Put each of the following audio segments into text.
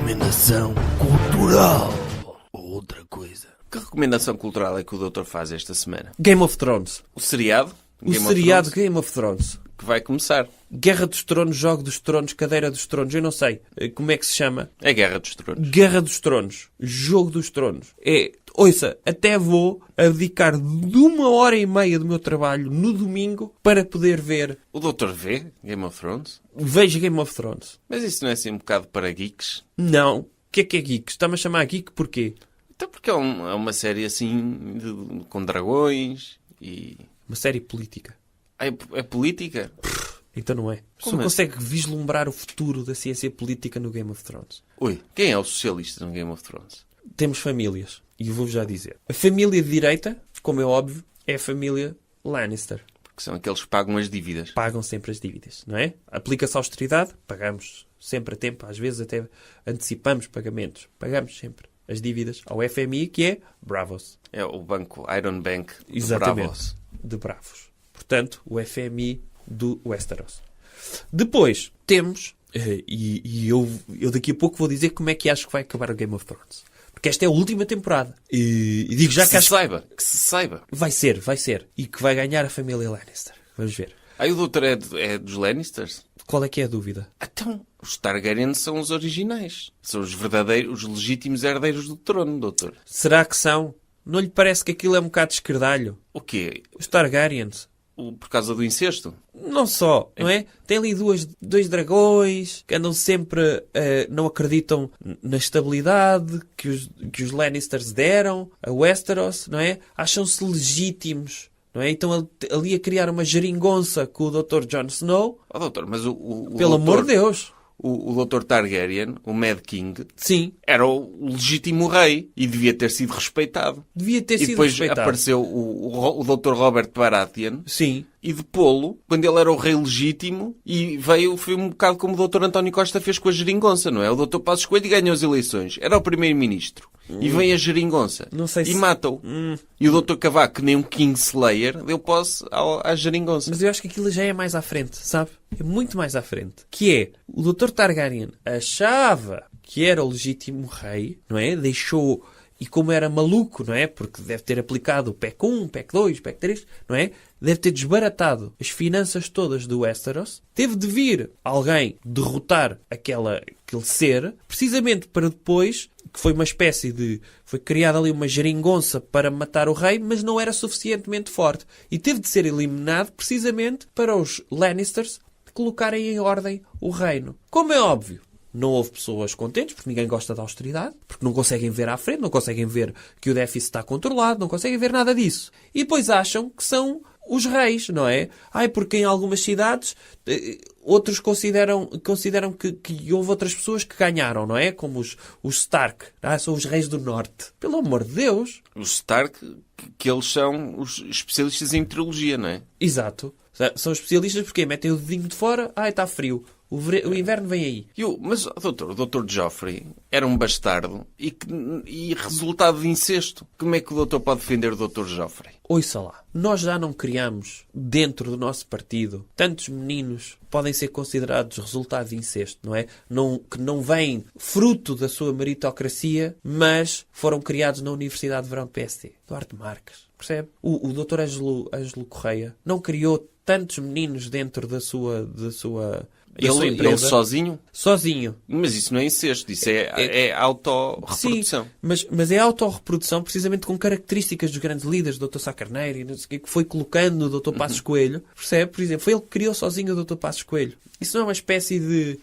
Recomendação cultural. Ou outra coisa. Que recomendação cultural é que o doutor faz esta semana? Game of Thrones. O seriado? O seriado Game of Thrones. Que vai começar. Guerra dos Tronos, Jogo dos Tronos, Cadeira dos Tronos. Eu não sei como é que se chama. É Guerra dos Tronos. Guerra dos Tronos. Jogo dos Tronos. Ouça, até vou abdicar de 1h30 do meu trabalho no domingo para poder ver. O doutor vê Game of Thrones? Vejo Game of Thrones. Mas isso não é assim um bocado para geeks? Não. O que é geek? Está-me a chamar geek porquê? Então porque é uma série assim com dragões e... Uma série política. É política? Então não é. Só Como consegue vislumbrar o futuro da ciência política no Game of Thrones. Ui, quem é o socialista no Game of Thrones? Temos famílias. E vou-vos já dizer. A família de direita, como é óbvio, é a família Lannister. Porque são aqueles que pagam as dívidas. Pagam sempre as dívidas, não é? Aplica-se a austeridade, pagamos sempre a tempo. Às vezes até antecipamos pagamentos. Pagamos sempre as dívidas ao FMI, que é Bravos. É o banco Iron Bank de Exatamente. Bravos. De Bravos. Portanto, o FMI do Westeros. Depois temos, e eu daqui a pouco vou dizer como é que acho que vai acabar o Game of Thrones. Porque esta é a última temporada. E digo já que acho Que se saiba. Vai ser. E que vai ganhar a família Lannister. Vamos ver. Aí o doutor é dos Lannisters? Qual é que é a dúvida? Então, os Targaryen são os originais. São os verdadeiros, os legítimos herdeiros do trono, doutor. Será que são? Não lhe parece que aquilo é um bocado esquerdalho? O quê? Os Targaryens. Por causa do incesto? Não só, não é? Tem ali dois dragões que andam sempre... não acreditam na estabilidade que os Lannisters deram a Westeros, não é? Acham-se legítimos, não é? Então ali a criar uma geringonça com o Dr. Jon Snow. Oh, doutor, mas o Pelo amor de Deus. O Dr. Targaryen, o Mad King, Sim. era o legítimo rei e devia ter sido respeitado. Devia ter sido depois respeitado. apareceu o Dr. Robert Baratheon Sim. e depô-lo quando ele era o rei legítimo e foi um bocado como o Dr. António Costa fez com a geringonça, não é? O Dr. Passos Coelho ganhou as eleições. Era o primeiro-ministro. E vem a geringonça. Não sei e se... mata-o. E o Dr. Cavaco, que nem um Kingslayer, deu posse à geringonça. Mas eu acho que aquilo já é mais à frente, sabe? É muito mais à frente. Que é, o Dr. Targaryen achava que era o legítimo rei, não é? Deixou... E como era maluco, não é? Porque deve ter aplicado o PEC 1, PEC 2, PEC 3, não é? Deve ter desbaratado as finanças todas do Westeros. Teve de vir alguém derrotar aquele ser, precisamente para depois, que foi uma espécie de... Foi criada ali uma geringonça para matar o rei, mas não era suficientemente forte. E teve de ser eliminado precisamente para os Lannisters colocarem em ordem o reino. Como é óbvio. Não houve pessoas contentes, porque ninguém gosta da austeridade, porque não conseguem ver à frente, não conseguem ver que o déficit está controlado, não conseguem ver nada disso. E depois acham que são os reis, não é? Porque em algumas cidades outros consideram que houve outras pessoas que ganharam, não é? Como os Stark, são os reis do norte. Pelo amor de Deus! Os Stark, que eles são os especialistas em meteorologia, não é? Exato. São especialistas porque metem o dedinho de fora, está frio. O inverno vem aí. Mas, doutor, o Dr. Joffrey era um bastardo e resultado de incesto. Como é que o doutor pode defender o Dr. Joffrey? Ouça lá. Nós já não criamos dentro do nosso partido tantos meninos que podem ser considerados resultado de incesto, não é? Que não vêm fruto da sua meritocracia, mas foram criados na Universidade de Verão do PSD. Duarte Marques. Percebe? O Dr. Ângelo Correia não criou tantos meninos dentro da sua Ele sozinho? Sozinho. Mas isso não é incesto, isso é autorreprodução. Sim, mas é autorreprodução precisamente com características dos grandes líderes, do Dr. Sá Carneiro, e não sei o que foi colocando o Dr. Passos Coelho. Percebe? Por exemplo, foi ele que criou sozinho o Dr. Passos Coelho. Isso não é uma espécie de...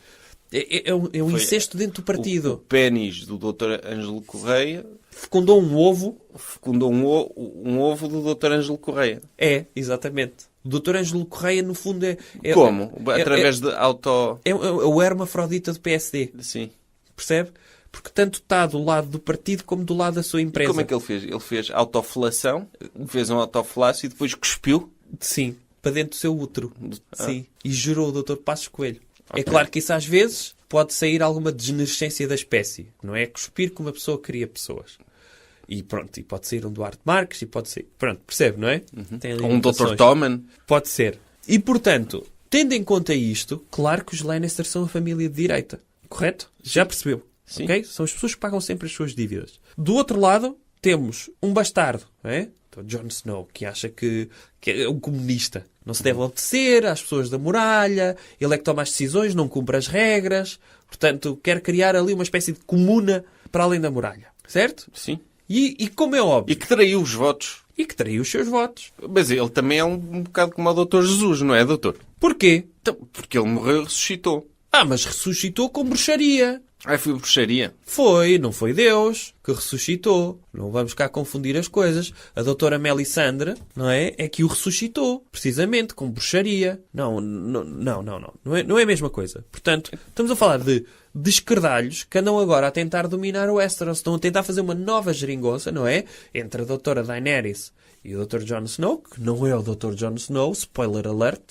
É um incesto dentro do partido. O pênis do Dr. Ângelo Correia... Fecundou um ovo. Fecundou um ovo do Dr. Ângelo Correia. É, exatamente. O Dr. Ângelo Correia, no fundo, é... Como? Através de auto... É o hermafrodita do PSD. Sim. Percebe? Porque tanto está do lado do partido como do lado da sua empresa. E como é que ele fez? Ele fez autofelação, fez um autoflácio e depois cuspiu? Sim. Para dentro do seu útero. Sim. E gerou o Dr. Passos Coelho. Okay. É claro que isso às vezes pode sair alguma degenerescência da espécie. Não é cuspir que uma pessoa cria pessoas. E pronto, e pode ser um Duarte Marques, e pode ser... Pronto, percebe, não é? Tem ali um Dr. Toman. Pode ser. E, portanto, tendo em conta isto, claro que os Lannister são a família de direita. Correto? Já percebeu? Sim. Ok? São as pessoas que pagam sempre as suas dívidas. Do outro lado, temos um bastardo, não é? Então, Jon Snow, que acha que é um comunista. Não se deve obedecer às pessoas da muralha, ele é que toma as decisões, não cumpre as regras, portanto, quer criar ali uma espécie de comuna para além da muralha. Certo? Sim. E como é óbvio, E que traiu os votos. e que traiu os seus votos. Mas ele também é um bocado como o Dr. Jesus, não é, doutor? Porquê? Então, porque ele morreu e ressuscitou. Mas ressuscitou com bruxaria. Foi bruxaria. Não foi Deus que ressuscitou. Não vamos cá confundir as coisas. A doutora Melisandre, não é? É que o ressuscitou, precisamente, com bruxaria. Não. Não é a mesma coisa. Portanto, estamos a falar de esquerdalhos que andam agora a tentar dominar o Westeros. Estão a tentar fazer uma nova geringonça, não é? Entre a doutora Daenerys e o Dr. Jon Snow, que não é o Dr. Jon Snow, spoiler alert.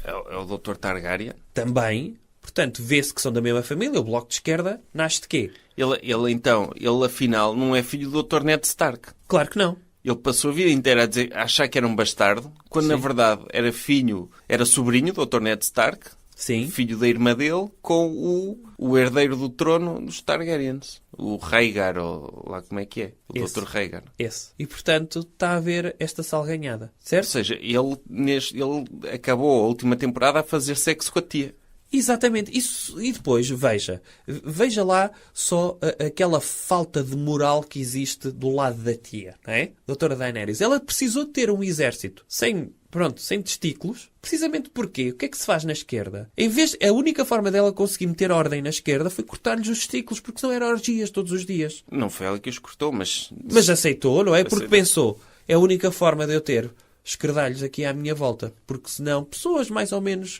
É o Dr. Targaryen. Também. Portanto, vê-se que são da mesma família. O Bloco de Esquerda nasce de quê? Ele afinal não é filho do Dr. Ned Stark. Claro que não. Ele passou a vida inteira a achar que era um bastardo, quando na verdade era sobrinho do Dr. Ned Stark, Sim. filho da irmã dele, com o herdeiro do trono dos Targaryens. O Rhaegar, ou lá como é que é? O Esse. Dr. Rhaegar. Esse. E, portanto, está a haver esta salganhada. Ou Certo? seja, ele acabou a última temporada a fazer sexo com a tia. Exatamente. Isso. E depois, veja lá só aquela falta de moral que existe do lado da tia, não é? Doutora Daenerys. Ela precisou de ter um exército sem testículos. Precisamente porque o que é que se faz na esquerda? A única forma dela conseguir meter ordem na esquerda foi cortar-lhes os testículos, porque senão eram orgias todos os dias. Não foi ela que os cortou, mas Aceitou, não é? Porque Aceitou. pensou, é a única forma de eu ter esquerdalhos aqui à minha volta. Porque senão, pessoas mais ou menos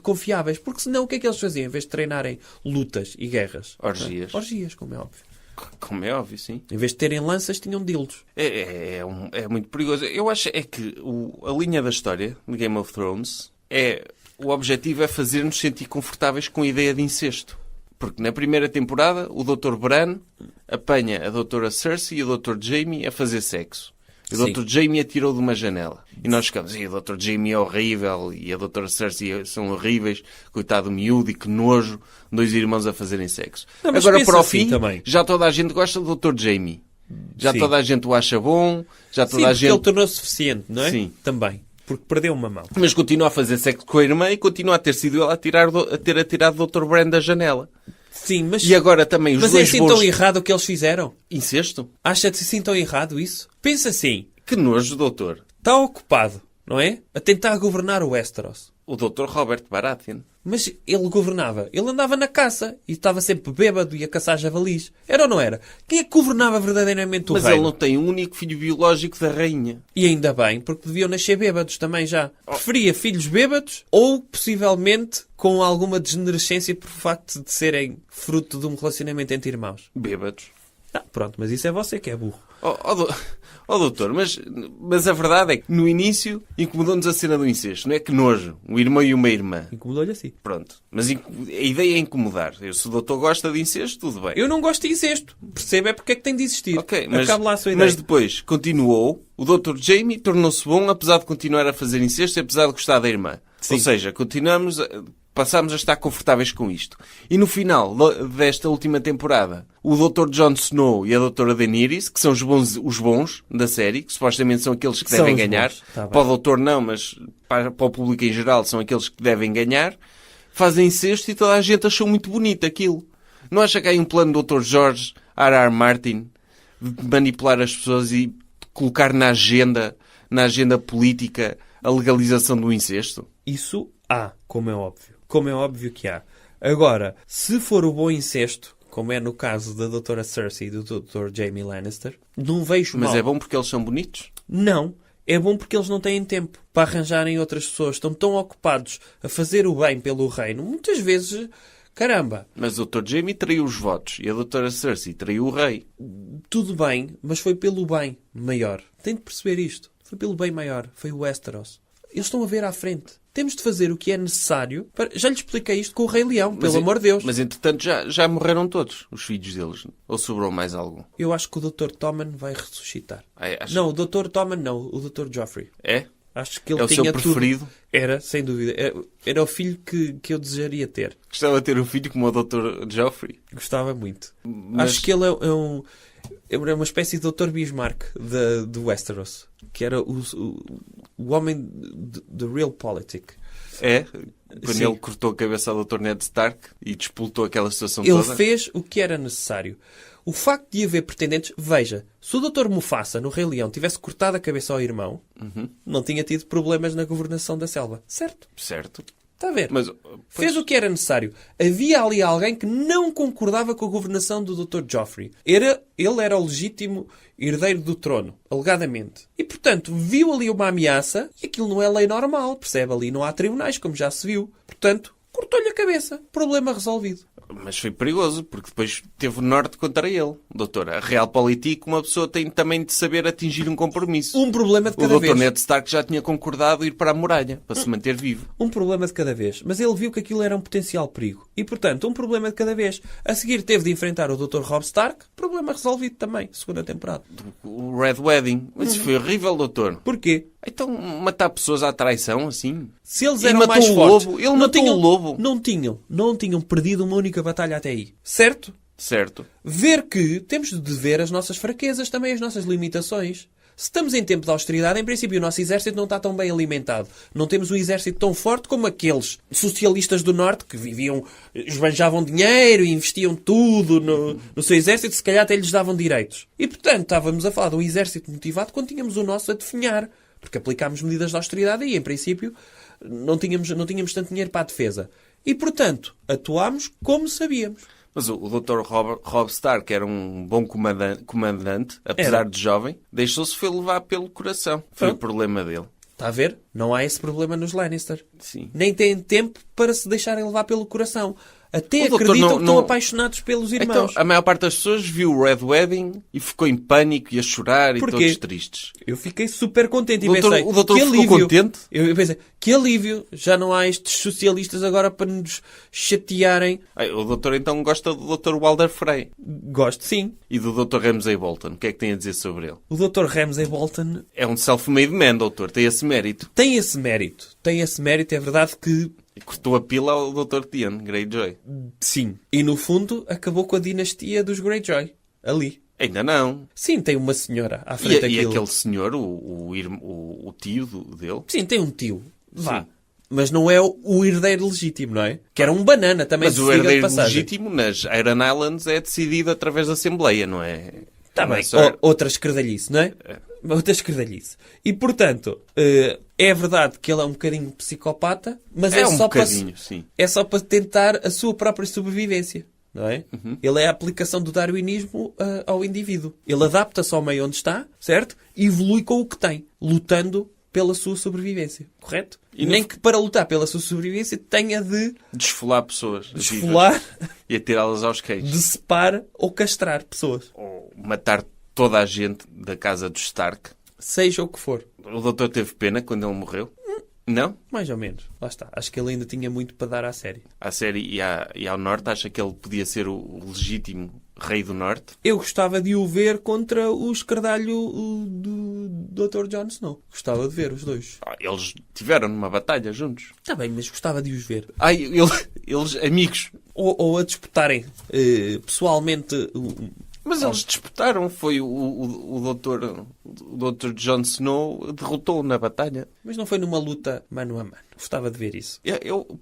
confiáveis. Porque senão, o que é que eles faziam? Em vez de treinarem lutas e guerras? Orgias. Orgias, como é óbvio. como é óbvio, sim. Em vez de terem lanças, tinham dildos. É muito perigoso. Eu acho que a linha da história de Game of Thrones o objetivo é fazer-nos sentir confortáveis com a ideia de incesto. Porque na primeira temporada o Dr. Bran apanha a Dra. Cersei e o Dr. Jaime a fazer sexo. E o Sim. Dr. Jaime atirou de uma janela. E nós ficamos, o Dr. Jaime é horrível e a Dra. Cersei são horríveis. Coitado do miúdo e que nojo. Dois irmãos a fazerem sexo. Não, mas Agora, pensa para o assim fim, também. já toda a gente gosta do Dr. Jaime. Já Sim. toda a gente o acha bom. Já toda Sim, a porque gente... ele tornou-se suficiente, não é? Sim. Também. Porque perdeu uma mão. Mas continua a fazer sexo com a irmã e continua a ter sido ela a ter atirado o Dr. Bran da janela. Sim, mas... E agora também os Mas é dois assim bons... tão errado o que eles fizeram? Incesto? Acha-te assim tão errado isso? Pensa assim. Que nojo, doutor. Está ocupado, não é? A tentar governar o Westeros. O Dr. Robert Baratheon. Mas ele governava. Ele andava na caça e estava sempre bêbado e a caçar javalis. Era ou não era? Quem é que governava verdadeiramente o Mas reino? ele não tem um único filho biológico da rainha. E ainda bem, porque deviam nascer bêbados também já. Preferia filhos bêbados ou, possivelmente, com alguma degenerescência por facto de serem fruto de um relacionamento entre irmãos. Bêbados. Pronto, mas isso é você que é burro. Doutor, mas a verdade é que no início incomodou-nos a cena do incesto. Não é que nojo. Um irmão e uma irmã. Incomodou-lhe assim. Pronto. Mas a ideia é incomodar. Se o doutor gosta de incesto, tudo bem. Eu não gosto de incesto. Perceba porque é que tem de existir. Ok, mas, Acabe lá a sua ideia. mas depois continuou. O Dr. Jaime tornou-se bom, apesar de continuar a fazer incesto e apesar de gostar da irmã. Sim. Ou seja, passámos a estar confortáveis com isto. E no final desta última temporada, o Dr. Jon Snow e a Dra. Daenerys, que são os bons da série, que supostamente são aqueles que São devem os ganhar. bons. Tá bem. Para o doutor não, mas para o público em geral são aqueles que devem ganhar. Fazem incesto e toda a gente achou muito bonito aquilo. Não acha que há aí um plano do Dr. George R.R. Martin de manipular as pessoas e colocar na agenda política a legalização do incesto? Isso há, como é óbvio. Como é óbvio que há. Agora, se for o bom incesto, como é no caso da Dra. Cersei e do Dr. Jaime Lannister, não vejo mal. Mas é bom porque eles são bonitos? Não. É bom porque eles não têm tempo para arranjarem outras pessoas. Estão tão ocupados a fazer o bem pelo reino. Muitas vezes, caramba, Mas o Dr. Jaime traiu os votos e a Dra. Cersei traiu o rei. tudo bem, mas foi pelo bem maior. Tem de perceber isto. Foi pelo bem maior. Foi o Westeros. Eles estão a ver à frente. Temos de fazer o que é necessário. Já lhe expliquei isto com o Rei Leão, pelo amor de Deus. Mas entretanto já morreram todos os filhos deles. Ou sobrou mais algum? Eu acho que o Dr. Tommen vai ressuscitar. Acho- Não, o Dr. Tommen não. O Dr. Joffrey. É? Acho que ele É o tinha seu tudo. preferido? Era, sem dúvida. Era o filho que eu desejaria ter. Gostava de ter um filho como o Dr. Joffrey. Gostava muito. Mas- Acho que ele é uma espécie de Dr. Bismarck de Westeros. Que era o homem de real politic. É? Quando Sim. ele cortou a cabeça ao Dr. Ned Stark e despoltou aquela situação Ele toda. fez o que era necessário. O facto de haver pretendentes... Veja, se o Dr. Mufasa, no Rei Leão, tivesse cortado a cabeça ao irmão, não tinha tido problemas na governação da selva. Certo? Certo. Está a ver? Mas, Fez o que era necessário. Havia ali alguém que não concordava com a governação do Dr. Joffrey. Ele era o legítimo herdeiro do trono, alegadamente. E, portanto, viu ali uma ameaça e aquilo não é lei normal, percebe? Ali não há tribunais, como já se viu. Portanto, cortou-lhe a cabeça. Problema resolvido. Mas foi perigoso, porque depois teve o norte contra ele. Doutor, a realpolitik, uma pessoa tem também de saber atingir um compromisso. Um problema de O cada Dr. vez. Ned Stark já tinha concordado ir para a muralha, para se manter vivo. Um problema de cada vez. Mas ele viu que aquilo era um potencial perigo. E, portanto, um problema de cada vez. A seguir teve de enfrentar o Dr. Robb Stark. Problema resolvido também. Segunda temporada. O Red Wedding. Mas isso foi horrível, doutor. Porquê? Então, matar pessoas à traição, assim? Se eles E eram matou mais o fortes... lobo. Ele matou o lobo. Não tinham perdido uma única batalha até aí. Certo? Certo. Ver que temos de ver as nossas fraquezas, também as nossas limitações. Se estamos em tempo de austeridade, em princípio o nosso exército não está tão bem alimentado. Não temos um exército tão forte como aqueles socialistas do Norte que esbanjavam dinheiro e investiam tudo no seu exército, se calhar até lhes davam direitos. E, portanto, estávamos a falar de um exército motivado quando tínhamos o nosso a definhar. Porque aplicámos medidas de austeridade e, em princípio, não tínhamos tanto dinheiro para a defesa. E, portanto, atuámos como sabíamos. Mas o Dr. Robb Stark era um bom comandante, apesar de jovem, deixou-se foi levar pelo coração. Foi o problema dele. Está a ver? Não há esse problema nos Lannister. Sim. Nem têm tempo para se deixarem levar pelo coração. Até O doutor acreditam não- que estão não- apaixonados pelos Então, irmãos. a maior parte das pessoas viu o Red Wedding e ficou em pânico e a chorar e Porquê? todos tristes. Eu fiquei super contente e O doutor- pensei... o doutor que ficou alívio. contente? Eu pensei, que alívio. Já não há estes socialistas agora para nos chatearem. O doutor então gosta do Dr. Walder Frey Gosto, sim. e do Dr. Ramsay Bolton. O que é que tem a dizer sobre ele? O Dr. Ramsay Bolton É um self-made man, doutor. Tem esse mérito. tem esse mérito. Tem esse mérito. É verdade que... E cortou a pila ao Dr. Theon Greyjoy. Sim. E, no fundo, acabou com a dinastia dos Greyjoy. Ali. Ainda não. Sim, tem uma senhora à E, frente e daquilo. aquele senhor, o tio dele, Sim, tem um tio. Vá. Sim. Mas não é o herdeiro legítimo, não é? Que era um banana também. mas se o diga de herdeiro passagem. legítimo nas Iron Islands é decidido através da Assembleia, não é? Tá Não é bem. só- Outra escredalhice, não é? Outra escredalhice. E, portanto, é verdade que ele é um bocadinho psicopata, mas é, É um só para... bocadinho, sim. É só para tentar a sua própria sobrevivência. Não é? Ele é a aplicação do darwinismo ao indivíduo. Ele adapta-se ao meio onde está, certo? E evolui com o que tem, lutando pela sua sobrevivência. Correto? E nem no- que para lutar pela sua sobrevivência tenha de Desfolar pessoas. desfolar, vivas E atirá-las aos queijos. decepar ou castrar pessoas. Ou matar toda a gente da casa dos Stark. Seja o que for. O doutor teve pena quando ele morreu? Não? Mais ou menos. Lá está. Acho que ele ainda tinha muito para dar à série. À série e ao norte, acha que ele podia ser o legítimo rei do norte? Eu gostava de o ver contra o escardalho do Dr. Jon Snow. Gostava de ver os dois. Eles tiveram numa batalha juntos. Está bem, mas gostava de os ver. Eles amigos. Ou a disputarem pessoalmente. Mas eles disputaram. Foi o doutor Jon Snow derrotou na batalha. Mas não foi numa luta mano a mano. Gostava de ver isso.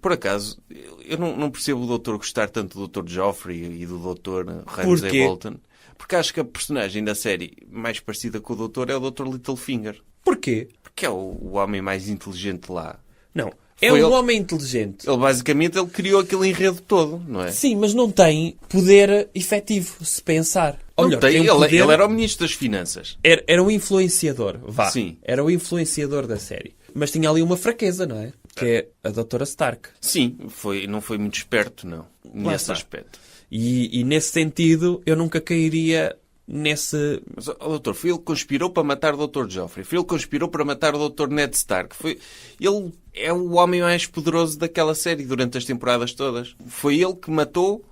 Por acaso, eu não percebo o doutor gostar tanto do Dr. Joffrey e do Dr. Ramsay Porquê? Bolton. Porque acho que a personagem da série mais parecida com o doutor é o Dr. Littlefinger. Porquê? Porque é o homem mais inteligente lá. Não. É Foi um ele- homem inteligente. Ele criou aquele enredo todo, não é? Sim, mas não tem poder efetivo, se pensar. Ou Não melhor, tem, tem um poder... ele era o ministro das Finanças. Era um influenciador, vá. Sim. Era o influenciador da série. Mas tinha ali uma fraqueza, não é? Que é a Doutora Stark. Sim, não foi muito esperto, não. Nesse está. aspecto. E nesse sentido, eu nunca cairia nesse... Mas, doutor, foi ele que conspirou para matar o Dr. Joffrey. Foi ele que conspirou para matar o Dr. Ned Stark. Ele é o homem mais poderoso daquela série durante as temporadas todas. Foi ele que matou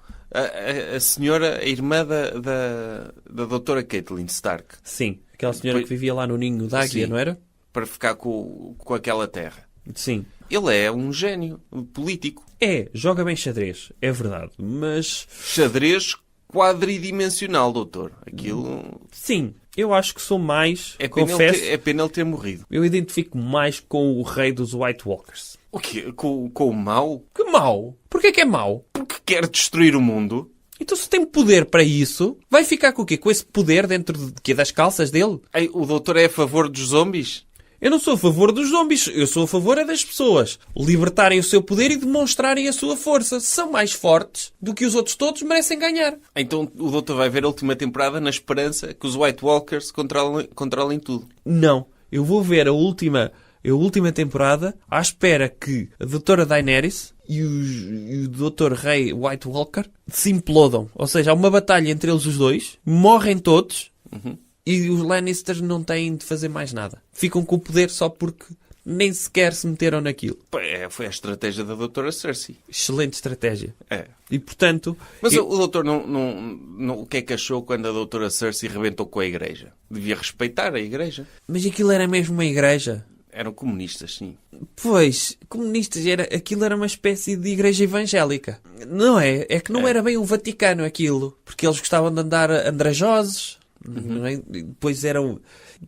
a senhora, a irmã da doutora Catelyn Stark. Sim, aquela senhora Foi- que vivia lá no ninho da águia, Sim. não era? para ficar com aquela terra. Sim. Ele é um gênio político. Joga bem xadrez, é verdade. Mas, Xadrez quadridimensional, doutor. Aquilo... sim, eu acho que sou mais, É pena, confesso, é pena ele ter morrido. eu identifico mais com o rei dos White Walkers. O quê? Com o mau? Que mau? Porquê que é mau? Porque quer destruir o mundo. Então se tem poder para isso, vai ficar com o quê? Com esse poder dentro de quê? Das calças dele? Ei, o doutor é a favor dos zombies? Eu não sou a favor dos zombies, eu sou a favor é das pessoas libertarem o seu poder e demonstrarem a sua força. Se são mais fortes do que os outros todos, merecem ganhar. Então o doutor vai ver a última temporada na esperança que os White Walkers controlem tudo. Não, eu vou ver a última temporada à espera que a doutora Daenerys e o doutor Rei White Walker se implodam. Ou seja, há uma batalha entre eles os dois, morrem todos e os Lannisters não têm de fazer mais nada. Ficam com o poder só porque nem sequer se meteram naquilo. Foi a estratégia da doutora Cersei. Excelente estratégia. É. E portanto... Mas o doutor o que é que achou quando a doutora Cersei rebentou com a igreja? Devia respeitar a igreja. Mas aquilo era mesmo uma igreja. Eram comunistas, sim. Pois, comunistas, aquilo era uma espécie de igreja evangélica. Não é? É que não era bem o Vaticano aquilo. Porque eles gostavam de andar andrajosos. Não é? Depois eram...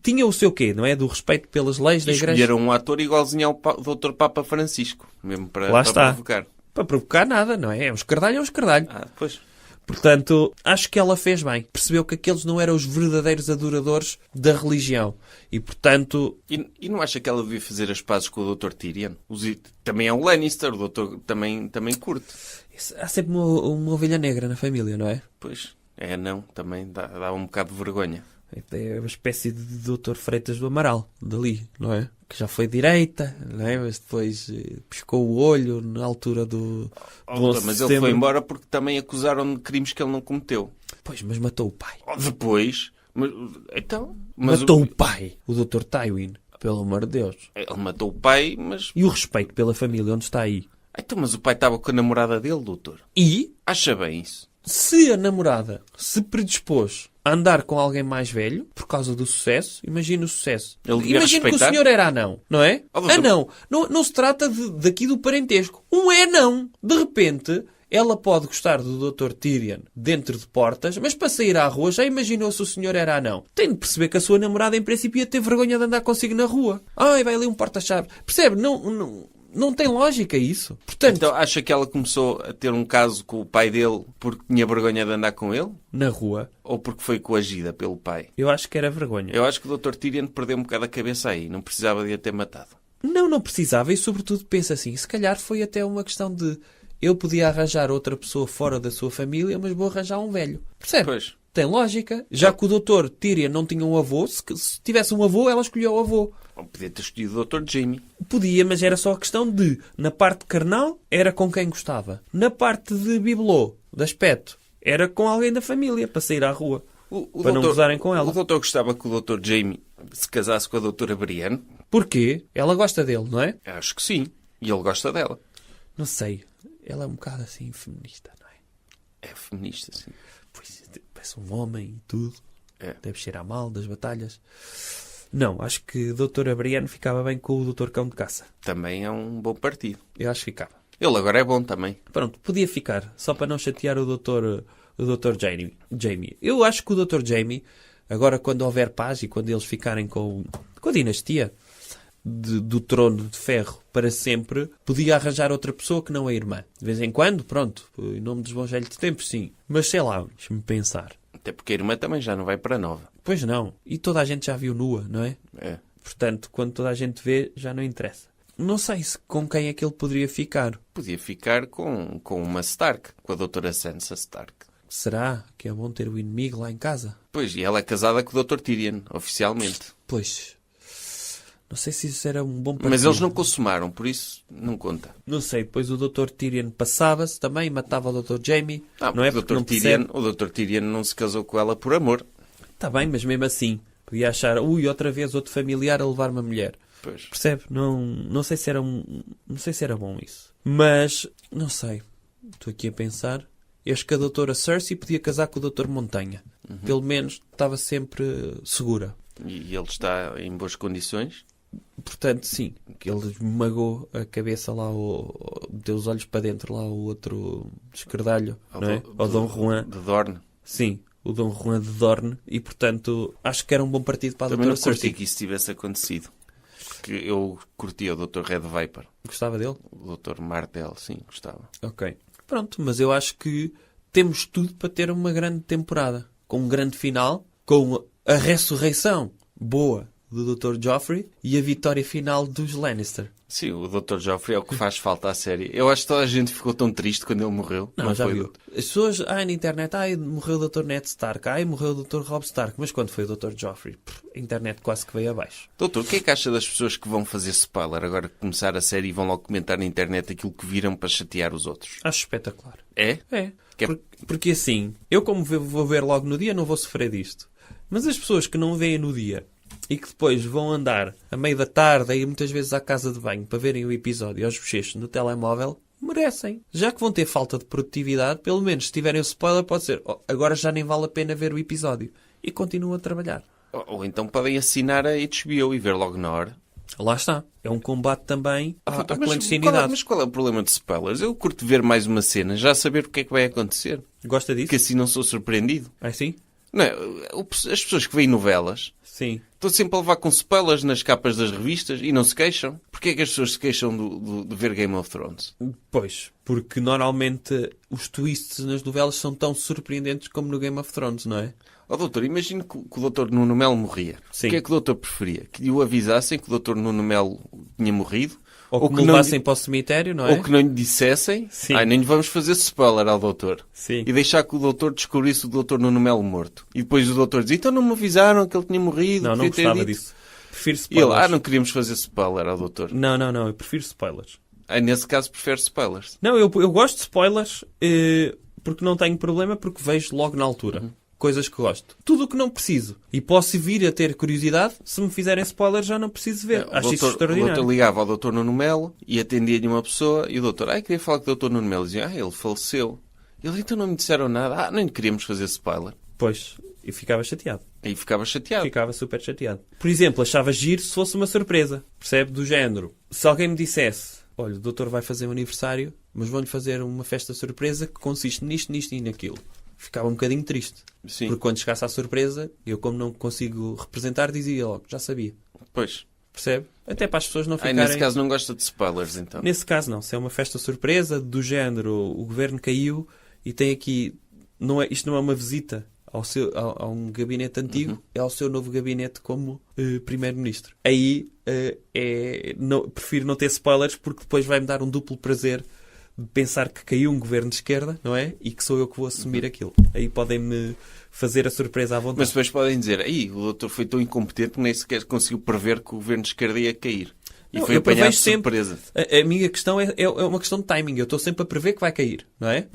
Tinha o seu quê, não é? Do respeito pelas leis da igreja. Escolheram um ator igualzinho ao doutor Papa Francisco. Mesmo Lá para está. provocar. Para provocar nada, não é? É um escardalho, é um escardalho. Pois. Portanto, acho que ela fez bem. Percebeu que aqueles não eram os verdadeiros adoradores da religião. E, portanto... E não acha que ela devia fazer as pazes com o Dr. Tyrion? Também é um Lannister, o doutor também curte. Há sempre uma ovelha negra na família, não é? Pois, não, também dá um bocado de vergonha. É uma espécie de Dr. Freitas do Amaral, dali, não é? Que já foi direita, não é? Mas depois piscou o olho na altura do 11 de Mas setembro. ele foi embora porque também acusaram de crimes que ele não cometeu. Pois, mas matou o pai. Depois... Mas matou o pai, o Dr. Tywin, pelo amor de Deus. Ele matou o pai, mas... E o respeito pela família, onde está aí? Então, mas o pai estava com a namorada dele, doutor. E, Acha bem isso? se a namorada se predispôs a andar com alguém mais velho, por causa do sucesso, imagina o sucesso. Ele devia Imagina que o respeitar. senhor era anão, não é? Oh, doutor. Anão. Não se trata daqui do parentesco. Um é anão. De repente... Ela pode gostar do Dr. Tyrion dentro de portas, mas para sair à rua já imaginou se o senhor era anão. Tem de perceber que a sua namorada, em princípio, ia ter vergonha de andar consigo na rua. Ai, vai ali um porta-chave. Percebe? Não tem lógica isso. Portanto, Então, acha que ela começou a ter um caso com o pai dele porque tinha vergonha de andar com ele? na rua, Ou porque foi coagida pelo pai? eu acho que era vergonha. Eu acho que o Dr. Tyrion perdeu um bocado a cabeça aí. Não precisava de a ter matado. Não precisava. E, sobretudo, pensa assim, se calhar foi até uma questão de... Eu podia arranjar outra pessoa fora da sua família, mas vou arranjar um velho. Percebe? Pois. Tem lógica. Já que o Dr. Tyrion não tinha um avô, se tivesse um avô, ela escolheu o avô. Ou podia ter escolhido o Dr. Jaime. Podia, mas era só a questão de, na parte carnal, era com quem gostava. Na parte de bibelô, de aspecto, era com alguém da família, para sair à rua. Para não gozarem com ela. O doutor gostava que o Dr. Jaime se casasse com a doutora Brienne? Porquê? Ela gosta dele, não é? Acho que sim. E ele gosta dela. Não sei. Ela é um bocado assim feminista, não é? É feminista, sim. Pois, parece um homem e tudo. É. Deve cheirar mal das batalhas. Não, acho que a doutora Brienne ficava bem com o Dr. Cão de Caça. Também é um bom partido. Eu acho que ficava. Ele agora é bom também. Pronto, podia ficar, só para não chatear o Dr. Jaime. Eu acho que o Dr. Jaime, agora quando houver paz e quando eles ficarem com a dinastia do trono de ferro para sempre, podia arranjar outra pessoa que não a irmã. De vez em quando, pronto, em nome dos bons velhos tempos, sim. Mas sei lá, deixa-me pensar. Até porque a irmã também já não vai para nova. Pois não. E toda a gente já viu nua, não é? É. Portanto, quando toda a gente vê, já não interessa. Não sei se com quem é que ele poderia ficar. Podia ficar com uma Stark, com a doutora Sansa Stark. Será que é bom ter o inimigo lá em casa? Pois, e ela é casada com o Dr. Tyrion, oficialmente. Pois. Não sei se isso era um bom partido. Mas eles não consumaram, por isso não conta. Não sei. Depois o Dr. Tyrion passava-se também, matava o Dr. Jaime. Não é porque não percebe. O Dr. Tyrion não se casou com ela por amor. Está bem, mas mesmo assim. Podia achar, outra vez outro familiar a levar uma mulher. Pois. Percebe? Não sei se era não sei se era bom isso. Mas, não sei. Estou aqui a pensar. Eu acho que a doutora Cersei podia casar com o Dr. Montanha. Pelo menos estava sempre segura. E ele está em boas condições? Portanto, sim, que ele esmagou a cabeça lá, deu os olhos para dentro lá, o outro esquerdalho, não é? O Dom Juan. De Dorne. Sim, o Dom Juan de Dorne. E, portanto, acho que era um bom partido para a Também não doutora curti Cersei. que isso tivesse acontecido. Porque eu curtia o Dr. Red Viper. Gostava dele? O Dr. Martell, sim, gostava. Ok. Pronto, mas eu acho que temos tudo para ter uma grande temporada. Com um grande final, com a ressurreição boa do Dr. Joffrey e a vitória final dos Lannister. Sim, o Dr. Joffrey é o que faz falta à série. Eu acho que toda a gente ficou tão triste quando ele morreu. Não, já foi viu. As pessoas, na internet, morreu o Dr. Ned Stark, morreu o Dr. Robb Stark. Mas quando foi o Dr. Joffrey? A internet quase que veio abaixo. Doutor, o que é que acha das pessoas que vão fazer spoiler agora que começar a série e vão logo comentar na internet aquilo que viram para chatear os outros? Acho espetacular. É? É. Que é- Porque assim, eu como vou ver logo no dia, não vou sofrer disto. Mas as pessoas que não veem no dia e que depois vão andar a meio da tarde, aí muitas vezes à casa de banho, para verem o episódio aos bochechos no telemóvel, merecem. Já que vão ter falta de produtividade, pelo menos se tiverem o spoiler, pode ser, agora já nem vale a pena ver o episódio. E continuam a trabalhar. Ou então podem assinar a HBO e ver logo na hora. Lá está. É um combate também à Mas clandestinidade. mas qual é o problema de spoilers? Eu curto ver mais uma cena, já saber o que é que vai acontecer. Gosta disso? Que assim não sou surpreendido. É assim? Não é? As pessoas que veem novelas Sim. estão sempre a levar com spoilers nas capas das revistas e não se queixam. Porquê é que as pessoas se queixam de ver Game of Thrones? Pois, porque normalmente os twists nas novelas são tão surpreendentes como no Game of Thrones, não é? Ó doutor, imagine que o doutor Nuno Melo morria. Sim. O que é que o doutor preferia? Que o avisassem que o doutor Nuno Melo tinha morrido? Ou que me levassem para o cemitério, não é? Ou que não lhe dissessem, Sim. nem lhe vamos fazer spoiler ao doutor. Sim. E deixar que o doutor descobrisse o doutor Nuno Melo morto. E depois o doutor dizia, então não me avisaram que ele tinha morrido. Não, não devia ter gostava dito." disso. Prefiro E ele, spoilers. não queríamos fazer spoiler ao doutor. Não, eu prefiro spoilers. Nesse caso prefere spoilers. Não, eu gosto de spoilers porque não tenho problema, porque vejo logo na altura. Coisas que gosto. Tudo o que não preciso. E posso vir a ter curiosidade, se me fizerem spoiler já não preciso ver. Acho isso O extraordinário. doutor ligava ao doutor Nuno Melo e atendia-lhe uma pessoa e o doutor, queria falar com o doutor Nuno Melo. Dizia, ele faleceu. Ele, então não me disseram nada. Nem queríamos fazer spoiler. Pois, eu ficava chateado. Aí ficava chateado. Ficava super chateado. Por exemplo, achava giro se fosse uma surpresa. Percebe? Do género. Se alguém me dissesse, olha, o doutor vai fazer um aniversário, mas vão-lhe fazer uma festa surpresa que consiste nisto, nisto e naquilo. Ficava um bocadinho triste. Sim. Porque quando chegasse à surpresa, eu como não consigo representar, dizia logo, já sabia. Pois. Percebe? Até para as pessoas não ficarem... Nesse caso não gosta de spoilers, então. Nesse caso não. Se é uma festa surpresa, do género, o governo caiu e tem aqui... Isto não é uma visita a um gabinete antigo, é ao seu novo gabinete como primeiro-ministro. Aí prefiro não ter spoilers porque depois vai-me dar um duplo prazer de pensar que caiu um governo de esquerda, não é? E que sou eu que vou assumir aquilo. Aí podem-me fazer a surpresa à vontade. Mas depois podem dizer, o doutor foi tão incompetente que nem sequer conseguiu prever que o governo de esquerda ia cair. E Não, foi eu apanhado prevejo de sempre. surpresa. A minha questão é uma questão de timing. Eu estou sempre a prever que vai cair, não é?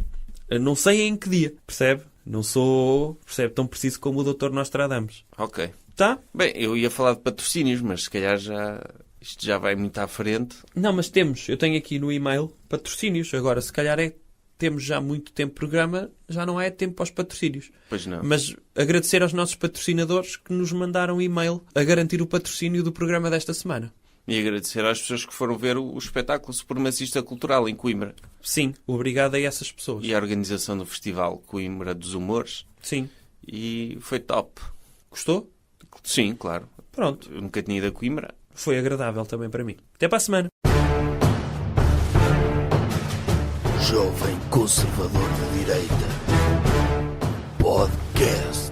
Eu não sei em que dia, percebe? Não sou, tão preciso como o Dr. Nostradamus. Ok. Tá? Bem, eu ia falar de patrocínios, mas se calhar isto já vai muito à frente. Não, mas eu tenho aqui no e-mail patrocínios. Agora, se calhar temos já muito tempo de programa, já não é tempo para os patrocínios. Pois não. Mas agradecer aos nossos patrocinadores que nos mandaram e-mail a garantir o patrocínio do programa desta semana. E agradecer às pessoas que foram ver o espetáculo Supremacista Cultural em Coimbra. Sim, obrigado a essas pessoas. E a organização do Festival Coimbra dos Humores. Sim. E foi top. Gostou? Sim, claro. Pronto. Eu nunca tinha ido a Coimbra. Foi agradável também para mim. Até para a semana. Jovem Conservador de Direita. Podcast.